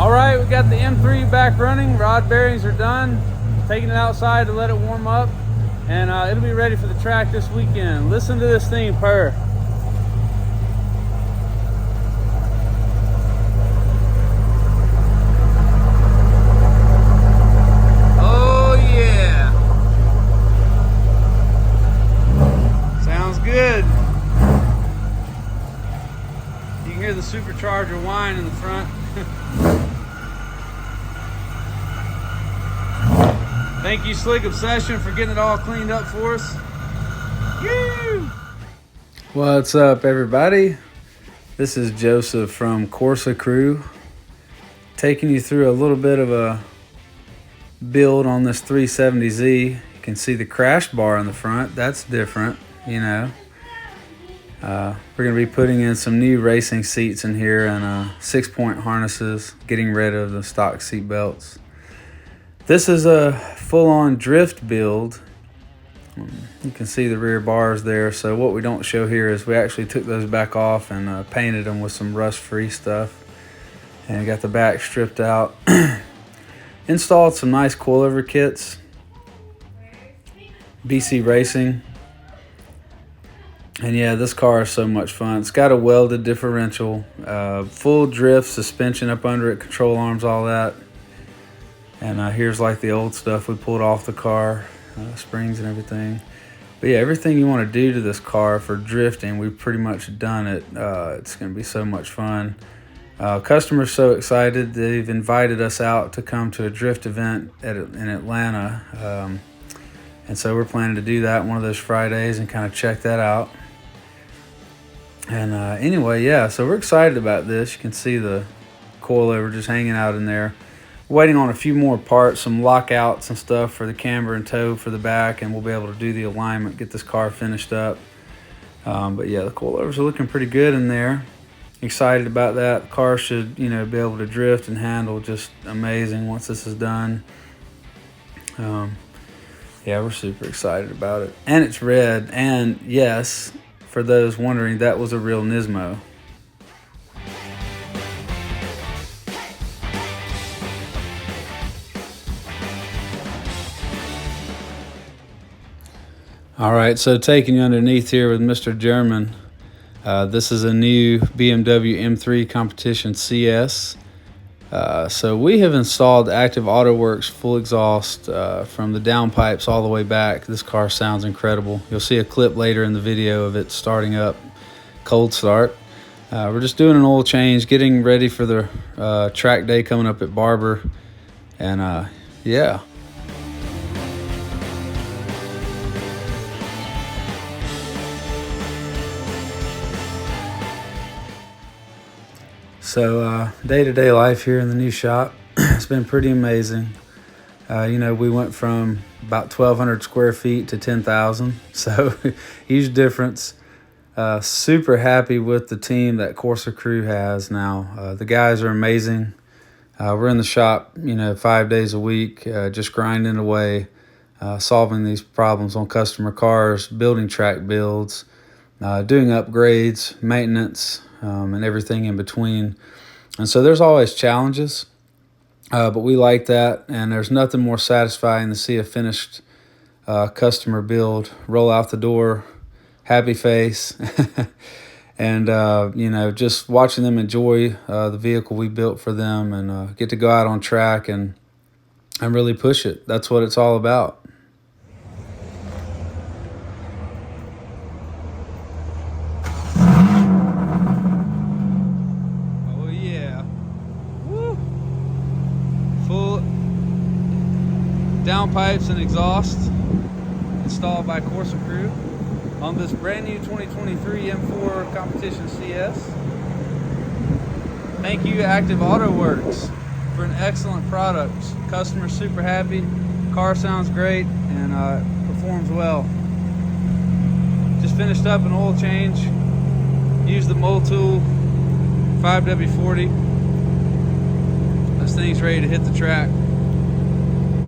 All right, we got the M3 back running. Rod bearings are done. Taking it outside to let it warm up, and it'll be ready for the track this weekend. Listen to this thing purr. Oh yeah, sounds good. You can hear the supercharger whine in the front. Thank you, Slick Obsession, for getting it all cleaned up for us. Woo! What's up, everybody? This is Joseph from Corsa Crew, taking you through a little bit of a build on this 370Z. You can see the crash bar in the front. That's different, you know. We're going to be putting in some new racing seats in here and 6-point harnesses, getting rid of the stock seat belts. This is a full-on drift build. You can see the rear bars there. So what we don't show here is we actually took those back off and painted them with some rust-free stuff. And got the back stripped out. Installed some nice coilover kits. BC Racing. And yeah, this car is so much fun. It's got a welded differential, full drift suspension up under it, control arms, all that. And here's like the old stuff we pulled off the car, springs and everything. But yeah, everything you want to do to this car for drifting, we've pretty much done it. It's going to be so much fun. Customers so excited, they've invited us out to come to a drift event in Atlanta. And so we're planning to do that one of those Fridays and kind of check that out. And anyway, yeah, so we're excited about this. You can see the coilover just hanging out in there. Waiting on a few more parts, some lockouts and stuff for the camber and toe for the back, and we'll be able to do the alignment, get this car finished up. But yeah, the coilovers are looking pretty good in there. Excited about that. The car should, you know, be able to drift and handle just amazing once this is done. Yeah, we're super excited about it. And it's red, and yes, for those wondering, that was a real Nismo. All right, so taking you underneath here with Mr. German. This is a new BMW M3 Competition CS. So we have installed Active AutoWorks full exhaust from the downpipes all the way back. This car sounds incredible. You'll see a clip later in the video of it starting up, cold start. We're just doing an oil change, getting ready for the track day coming up at Barber. And yeah. So day-to-day life here in the new shop, it's been pretty amazing. You know, we went from about 1,200 square feet to 10,000, so huge difference. Super happy with the team that Corsa Crew has now. The guys are amazing. We're in the shop, you know, 5 days a week, just grinding away, solving these problems on customer cars, building track builds, doing upgrades, maintenance, and everything in between. And so there's always challenges, but we like that, and there's nothing more satisfying to see a finished customer build roll out the door, happy face, and you know, just watching them enjoy the vehicle we built for them, and get to go out on track and really push it. That's what it's all about. Full downpipes and exhaust installed by Corsa Crew on this brand new 2023 M4 Competition CS. Thank you, Active AutoWorks, for an excellent product. Customer's super happy, car sounds great, and performs well. Just finished up an oil change, used the mold tool, 5W40. This thing's ready to hit the track.